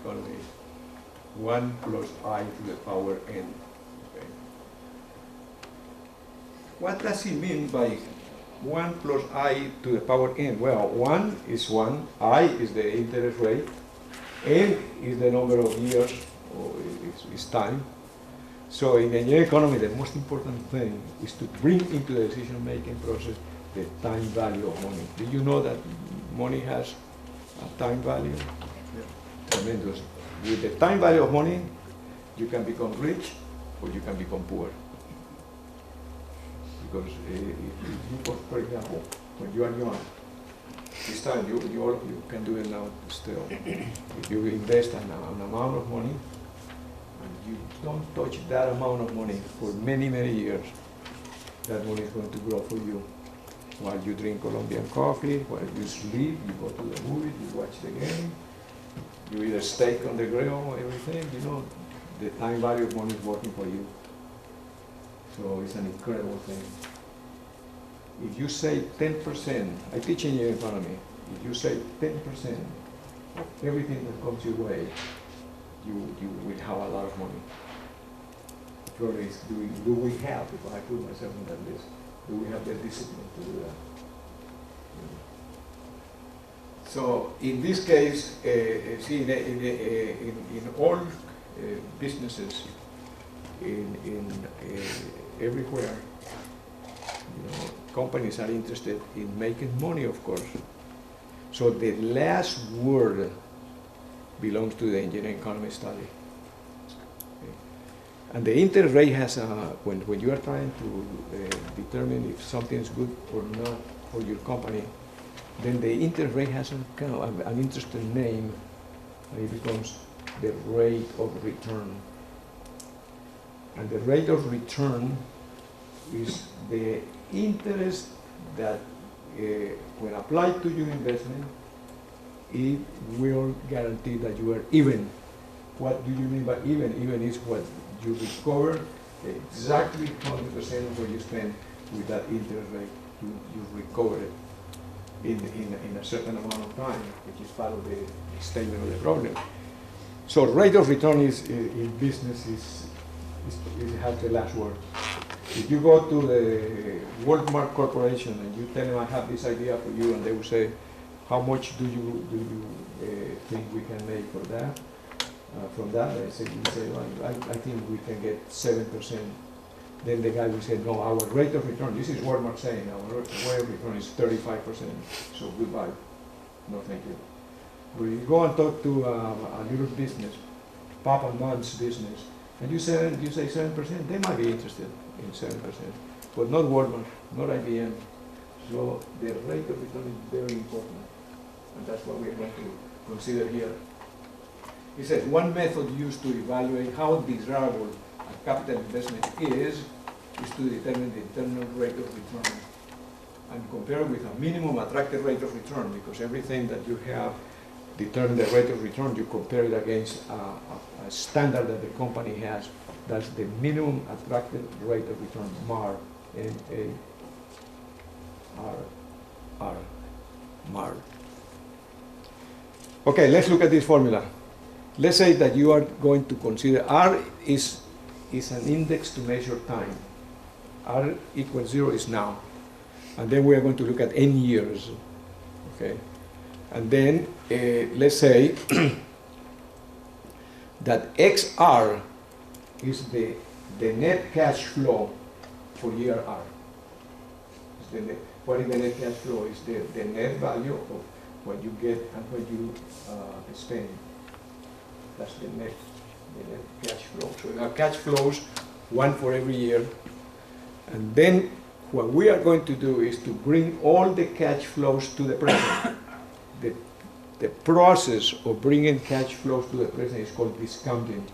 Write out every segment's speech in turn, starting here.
economy, 1 plus I to the power n. Okay. What does he mean by 1 plus I to the power n? Well, 1 is 1, I is the interest rate, n is the number of years, or is time. So in the engineering economy, the most important thing is to bring into the decision-making process the time value of money. Do you know that money has a time value? Yeah. Tremendous. With the time value of money, you can become rich or you can become poor. Because if you, for example, when you are young, this time all of you can do it now still. If you invest an amount of money, and you don't touch that amount of money for many, many years, that money is going to grow for you. While you drink Colombian coffee, while you sleep, you go to the movies, you watch the game, you eat a steak on the grill, everything, you know, the time value of money is working for you. So it's an incredible thing. If you say 10%, I teach engineering economy, if you say 10% of everything that comes your way, you will have a lot of money. The problem is, do we have, if I put myself on that list, do we have the discipline to do that? So in this case, see, in all businesses, everywhere, you know, companies are interested in making money, of course. So the last word belongs to the engineering economy study. And the interest rate has when you are trying to determine if something is good or not for your company, then the interest rate has an interesting name, and it becomes the rate of return. And the rate of return is the interest that, when applied to your investment, it will guarantee that you are even. What do you mean by even? Even is what you recover exactly 100% of what you spend with that interest rate. You recover it in a certain amount of time, which is part of the statement of the problem. So rate of return is in business it has the last word. If you go to the Walmart Corporation and you tell them I have this idea for you, and they will say, how much do you think we can make for that? From that, I say, well, I think we can get 7%. Then the guy will say, no, our rate of return, this is Walmart saying, our rate of return is 35%, so goodbye. No, thank you. But you go and talk to a little business, Papa and Mom's business, and you say 7%, they might be interested in 7%, but not Walmart, not IBM. So the rate of return is very important, and that's what we're going to consider here. He says, one method used to evaluate how desirable a capital investment is to determine the internal rate of return and compare it with a minimum attractive rate of return, because everything that you have determine the rate of return, you compare it against a standard that the company has. That's the minimum attractive rate of return, MAR, M-A-R-R, MAR. Okay, let's look at this formula. Let's say that you are going to consider R is an index to measure time. R equals 0 is now. And then we are going to look at n years. Okay? And then let's say that XR is the net cash flow for year R. What is the net cash flow? Is the net value of what you get and what you spend. That's the net cash flow. So we have cash flows, one for every year. And then what we are going to do is to bring all the cash flows to the present. The process of bringing cash flows to the present is called discounting.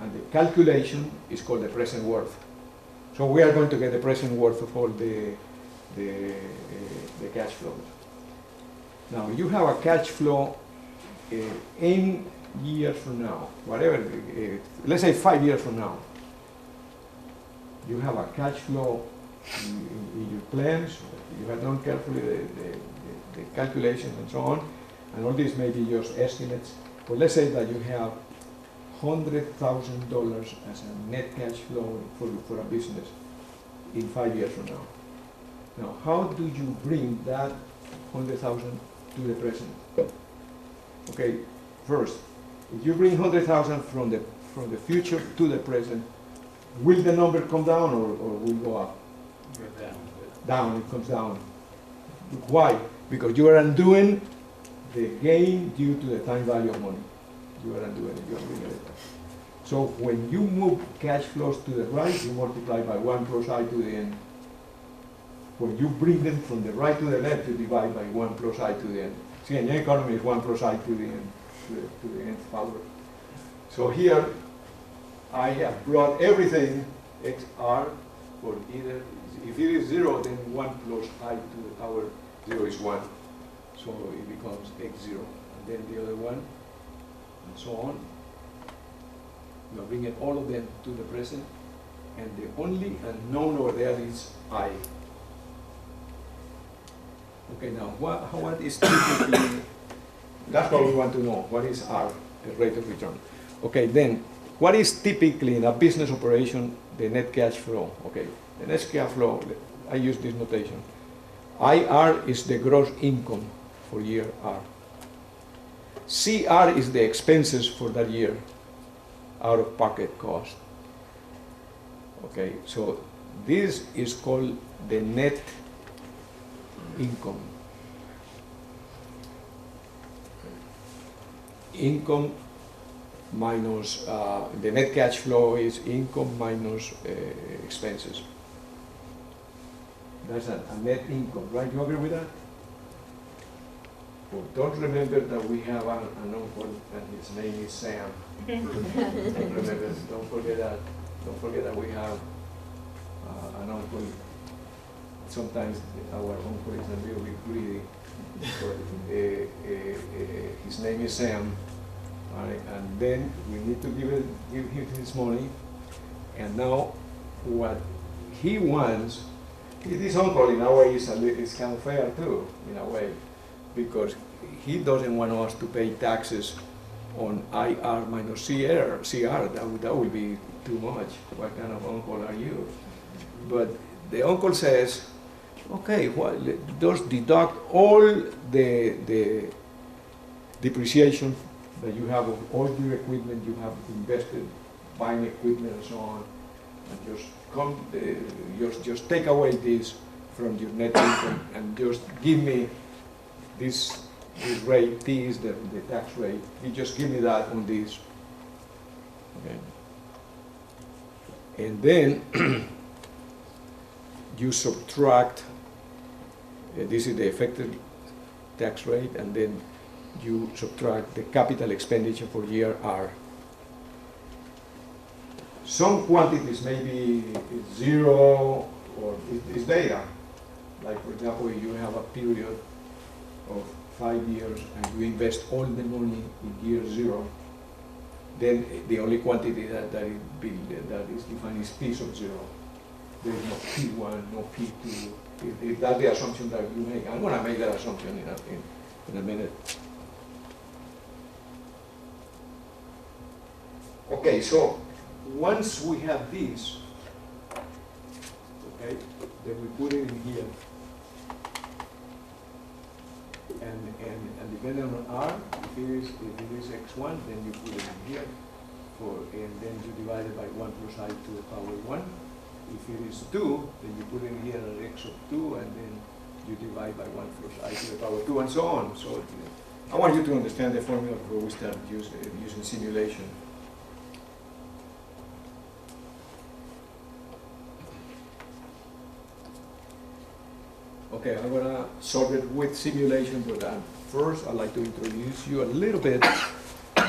And the calculation is called the present worth. So we are going to get the present worth of all the cash flows. Now you have a cash flow n years from now, whatever, let's say 5 years from now. You have a cash flow in your plans, you have done carefully the calculations and so on, and all these may be just estimates, But let's say that you have $100,000 as a net cash flow for a business in 5 years from now. Now, how do you bring that 100,000 to the present? Okay, first, if you bring 100,000 from the future to the present, will the number come down or will go up? Down, it comes down. Why? Because you are undoing the gain due to the time value of money. You are undoing it, you are bringing it back. So when you move cash flows to the right, you multiply by 1 plus I to the n. When you bring them from the right to the left, you divide by 1 plus I to the n. See, in the economy, it's 1 plus I to the n, to the nth power. So here, I have brought everything xr for either, if it is 0, then 1 plus I to the power 0 is 1. So it becomes x0. And then the other one, and so on. You are bringing all of them to the present, and the only unknown over there is I. Okay, now what is typically, that's what we want to know, what is R, the rate of return. Okay, then, what is typically in a business operation the net cash flow? Okay, the net cash flow, I use this notation. IR is the gross income for year R. CR is the expenses for that year, out of pocket cost. Okay, so this is called the net income. Income minus, the net cash flow is income minus expenses. That's a net income, right? You agree with that? Well, don't remember that we have an uncle and his name is Sam. Remember, don't forget that. Don't forget that we have an uncle. Sometimes our uncle is a little bit greedy. But, his name is Sam, right? And then we need to give him his money. And now, what he wants, this uncle in a way is kind of fair too, in a way, because he doesn't want us to pay taxes on IR minus CR. That would be too much. What kind of uncle are you? But the uncle says, okay, well, just deduct all the depreciation that you have of all your equipment you have invested, buying equipment and so on, and just take away this from your net income and just give me this rate, T is the tax rate. You just give me that on this. Okay. And then you subtract, this is the effective tax rate, and then you subtract the capital expenditure for year R. Some quantities may be 0 or it's data. Like for example, if you have a period of 5 years and you invest all the money in year 0, then the only quantity that is defined is P sub 0. There is no P1, no P2. If that's the assumption that you make, I'm going to make that assumption in a minute. Okay, so once we have this, okay, then we put it in here. And depending on R, if it is x1, then you put it in here, and then you divide it by 1 plus I to the power 1. If it is 2, then you put in here an x of 2, and then you divide by 1 plus I to the power 2, and so on. So I want you to understand the formula before we start using simulation. Okay, I'm going to solve it with simulation, but first I'd like to introduce you a little bit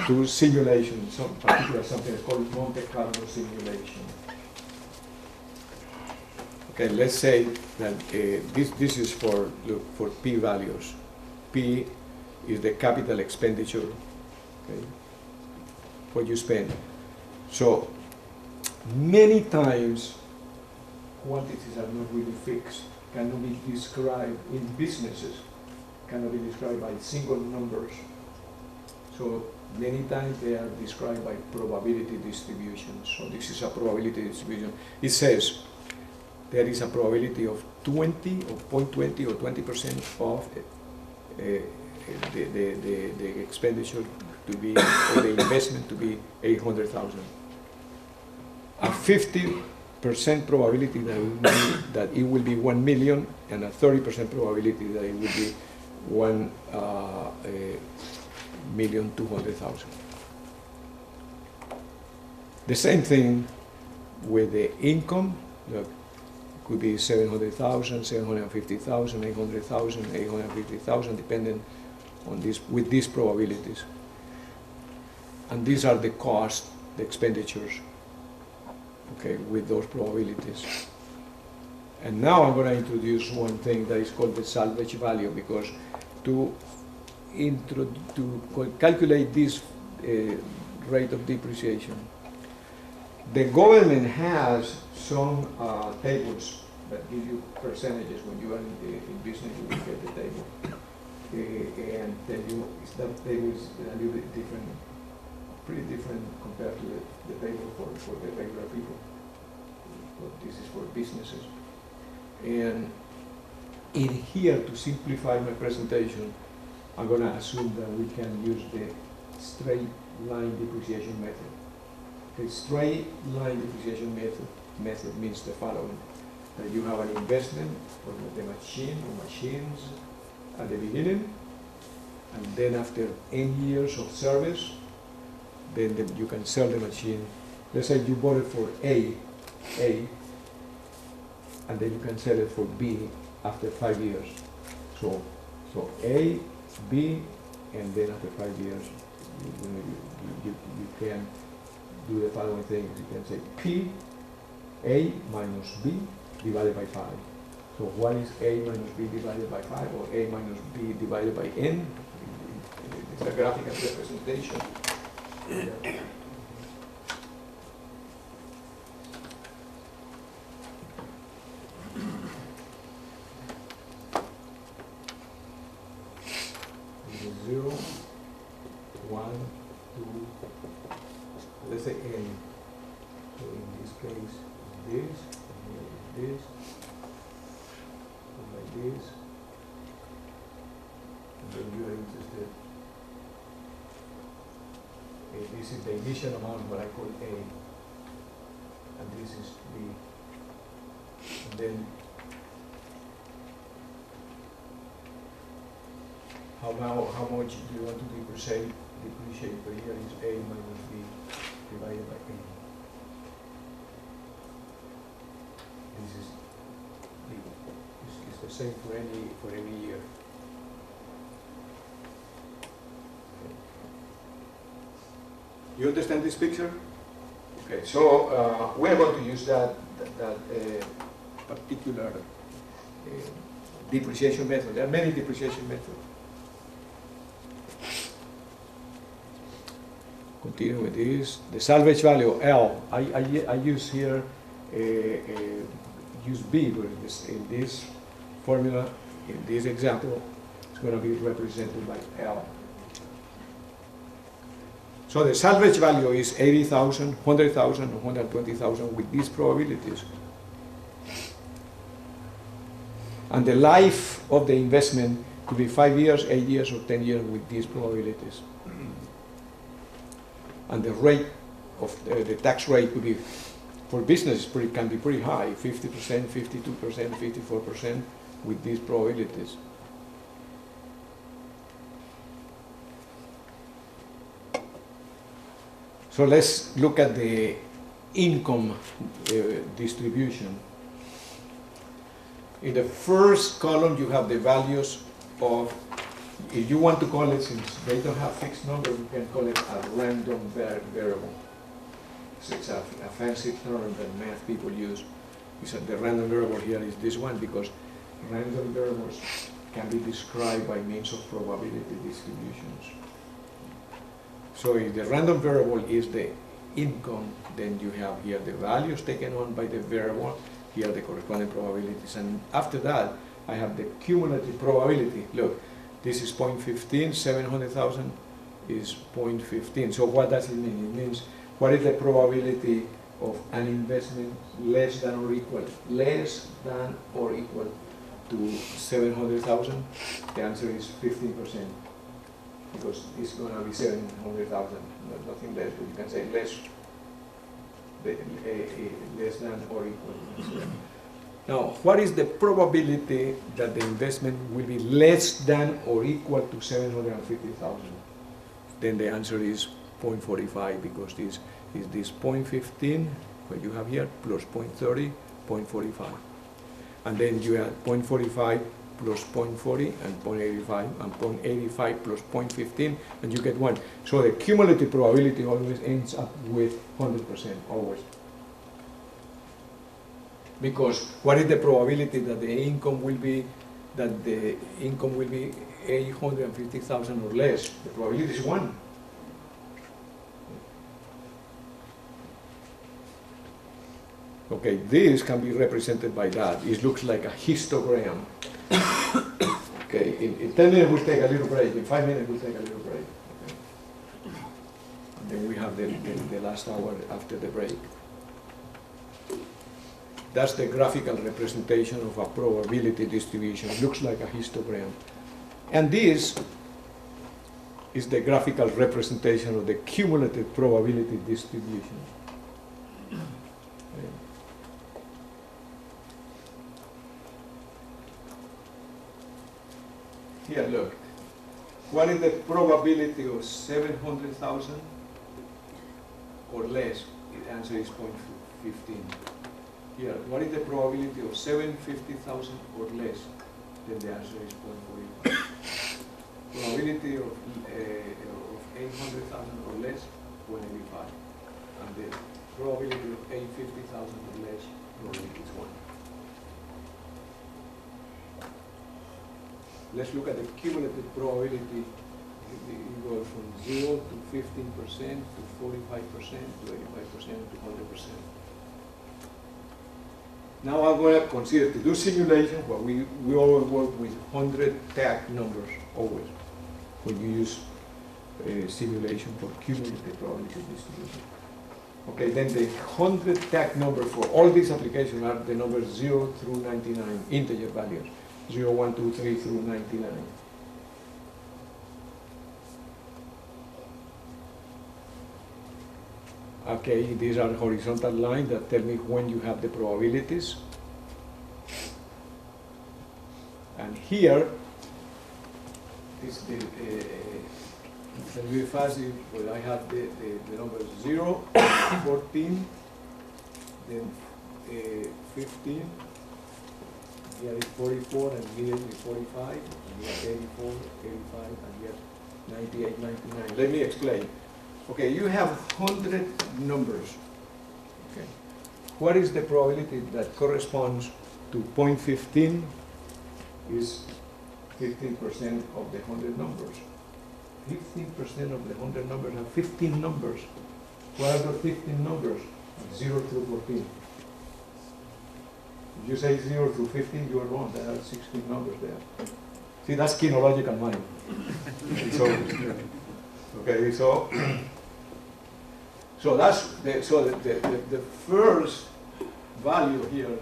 to simulation, particularly something called Monte Carlo simulation. Okay, let's say that this is for P values. P is the capital expenditure, okay, what you spend. So many times quantities are not really fixed, cannot be described in businesses, cannot be described by single numbers. So Many times they are described by probability distribution. So this is a probability distribution. It says there is a probability of 20 or 0.20 or 20% of the expenditure to be, or the investment to be 800,000. A 50% probability that it will be 1 million, and a 30% probability that it will be 1,200,000. The same thing with the income. Look, could be 700,000, 750,000, 800,000, 850,000, depending on this, with these probabilities. And these are the costs, the expenditures, okay, with those probabilities. And now I'm going to introduce one thing that is called the salvage value, because to calculate this rate of depreciation, the government has some tables that give you percentages. When you are in business, you will get the table. And tell you, that table is a little bit different, pretty different compared to the table for the regular people. But this is for businesses. And in here, to simplify my presentation, I'm going to assume that we can use the straight line depreciation method. The straight line depreciation method means the following: that you have an investment for the machine or machines at the beginning, and then after n years of service, then you can sell the machine. Let's say you bought it for A, and then you can sell it for B after 5 years. So A, B, and then after 5 years, you can do the following things. You can say P, A minus B divided by 5. So what is A minus B divided by 5, or A minus B divided by N? It's a graphical representation. Yeah. This is 0, 1, 2, let's say N. So in this case, this, this, like this, and then you are interested. This is the initial amount, what I call A, and this is B. And then how much do you want to depreciate per year is A minus B divided by A. This is the same for any year. You understand this picture? Okay, so we are going to use that particular depreciation method. There are many depreciation methods. Continue with this. The salvage value, L. I use here, use B, but in this formula, in this example, it's going to be represented by L. So the salvage value is 80,000, 100,000, or 120,000 with these probabilities. And the life of the investment could be 5 years, 8 years, or 10 years with these probabilities. And the rate of the tax rate could be, for business, can be pretty high, 50%, 52%, 54% with these probabilities. So let's look at the income distribution. In the first column, you have the values of, if you want to call it, since they don't have fixed number, you can call it a random variable. So it's a fancy term that math people use. The random variable here is this one, because random variables can be described by means of probability distributions. So if the random variable is the income, then you have here the values taken on by the variable, here the corresponding probabilities, and after that I have the cumulative probability. Look, this is 0.15, 700,000, is 0.15. So what does it mean? It means what is the probability of an investment less than or equal to 700,000? The answer is 15%, because it's going to be 700,000, nothing less, but you can say less than or equal. Now, what is the probability that the investment will be less than or equal to 750,000? Then the answer is 0.45, because this is this 0.15, what you have here, plus 0.30, 0.45. And then you add 0.45 plus 0.40 and 0.85, and 0.85 plus 0.15, and you get 1. So the cumulative probability always ends up with 100%, always. Because what is the probability that the income will be 850,000 or less? The probability is 1. Okay, this can be represented by that. It looks like a histogram. Okay, in 10 minutes we'll take a little break. In 5 minutes we'll take a little break. Okay. And then we have the last hour after the break. That's the graphical representation of a probability distribution. It looks like a histogram. And this is the graphical representation of the cumulative probability distribution. Okay. Here, look. What is the probability of 700,000 or less? The answer is 0.15. Here, what is the probability of 750,000 or less? Then the answer is 0.45. Probability of 800,000 or less, 0.85. And the probability of 850,000 or less, probability is 1. Let's look at the cumulative probability. It goes from 0 to 15% to 45% to 85% to 100%. Now I'm going to consider to do simulation where we always work with 100 tag numbers, always, when you use simulation for cumulative probability distribution. Okay, then the 100 tag numbers for all these applications are the numbers 0 through 99, integer values, 0, 1, 2, 3 through 99. Okay, these are horizontal lines that tell me when you have the probabilities. And here, this the very fast, well, I have the numbers 0, 14, then 15, here is 44, and here is 45, and here 84, 85, and here 98, 99. Let me explain. Okay, you have 100 numbers. Okay, what is the probability that corresponds to 0.15 is 15% of the 100 numbers. 15% of the 100 numbers have 15 numbers. What are the 15 numbers? 0 through 14. If you say 0 through 15, you are wrong. There are 16 numbers there. See, that's kinological mind. Okay, so that's the first value here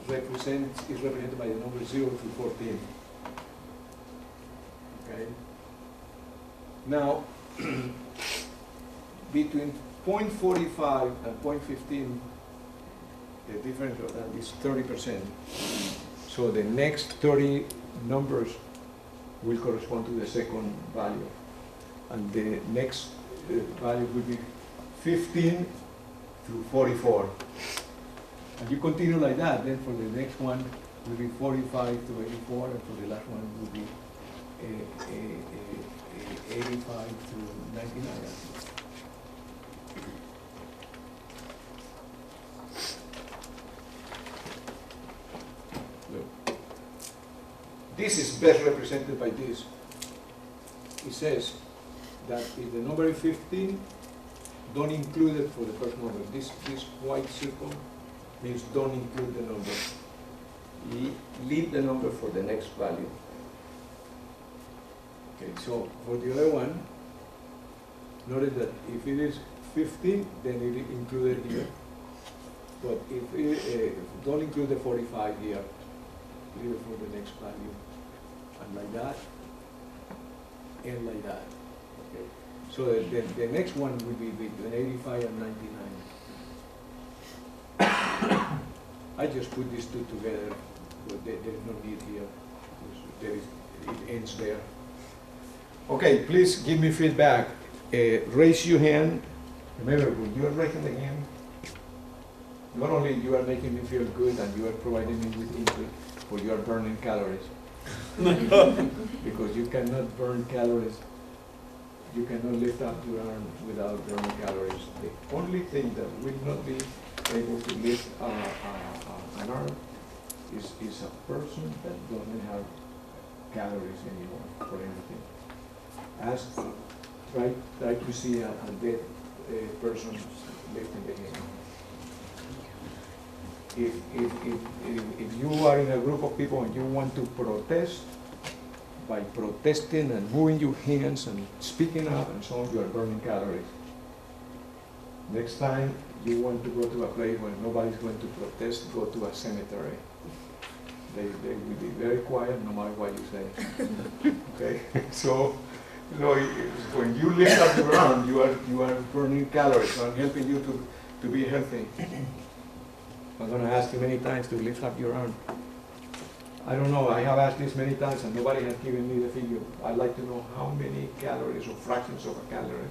is represented by the number 0 through 14. Okay. Now, between 0.45 and 0.15, the difference of that is 30%. So the next 30 numbers will correspond to the second value, and the next value will be 15 through 44. And you continue like that, then for the next one will be 45 to 84, and for the last one will be 85 to 99. Look. This is best represented by this. It says that if the number is 15, don't include it for the first number. This white circle means don't include the number. Leave the number for the next value. Okay, so for the other one, Notice that if it is 15, then it is included here. But if it, don't include the 45 here, leave it for the next value. And like that, and like that. Okay. So the next one will be between 85 and 99. I just put these two together, but there's no need here. It ends there. Okay, please give me feedback. Raise your hand. Remember, when you are raising the hand, not only you are making me feel good and you are providing me with input, but you are burning calories. Because you cannot burn calories. You cannot lift up your arm without burning calories. The only thing that will not be able to lift an arm is a person that doesn't have calories anymore for anything. Try to see a dead person lifting the hand. If you are in a group of people and you want to protest, by protesting and moving your hands and speaking up and so on, you are burning calories. Next time you want to go to a place where nobody's going to protest, go to a cemetery. They will be very quiet no matter what you say. Okay? So when you lift up your arm, you are burning calories. So I'm helping you to be healthy. I'm going to ask you many times to lift up your arm. I don't know, I have asked this many times and nobody has given me the figure. I'd like to know how many calories or fractions of a calorie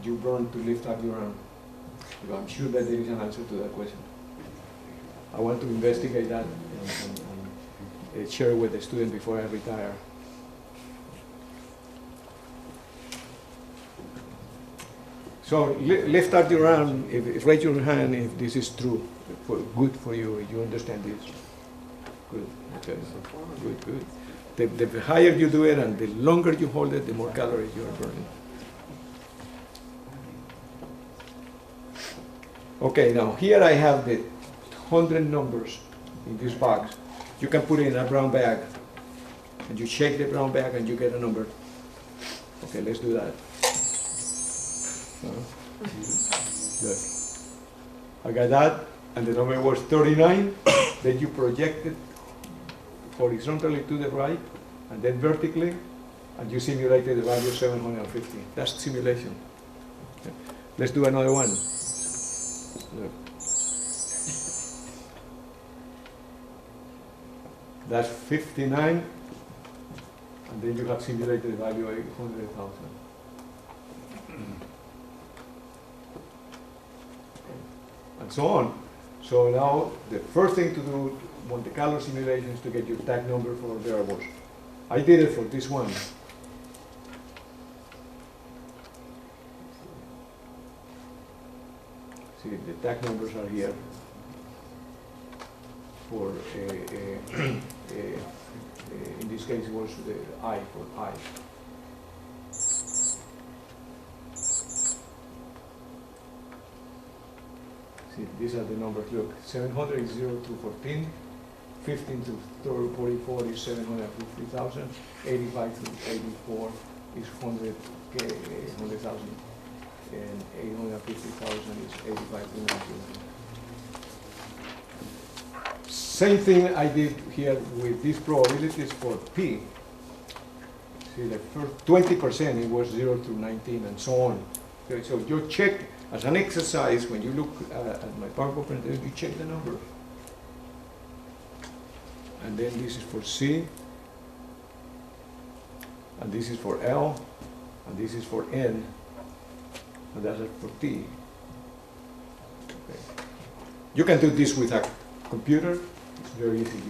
you burn to lift up your arm. Because I'm sure that there is an answer to that question. I want to investigate that and share with the student before I retire. So lift up your arm, raise your hand if this is true, good for you, you understand this. Good, okay, good. The higher you do it and the longer you hold it, the more calories you are burning. Okay, now here I have the 100 numbers in this box. You can put it in a brown bag and you shake the brown bag and you get a number. Okay, let's do that. Look, I got that, and the number was 39. Then you project it horizontally to the right, and then vertically, and you simulated the value of 750. That's simulation. Okay. Let's do another one. Look. That's 59, and then you have simulated the value of 800,000. And so on. So now the first thing to do Monte Carlo simulation is to get your tag number for variables. I did it for this one. See, the tag numbers are here for in this case it was the I for I. These are the numbers. Look, 700 is 0 to 14, 15 to 44 is 750,000, 85 to 84 is 100,000, and 850,000 is 85 to 90. Same thing I did here with these probabilities for P. See, the first 20% it was 0 to 19 and so on. Okay, so you check. As an exercise, when you look at my PowerPoint presentation, you check the numbers. And then this is for C, and this is for L, and this is for N, and that's for T. Okay. You can do this with a computer. It's very easy.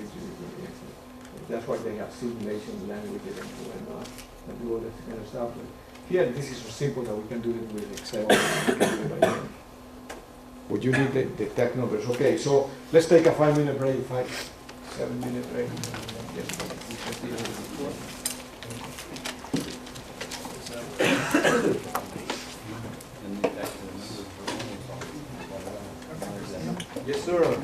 That's why they have simulation languages and whatnot, and do all that kind of stuff. Here, this is so simple that we can do it with Excel. We can do it by hand. But you need the tag numbers. Okay, so let's take a 5-minute break, 7-minute break. Yes, sir.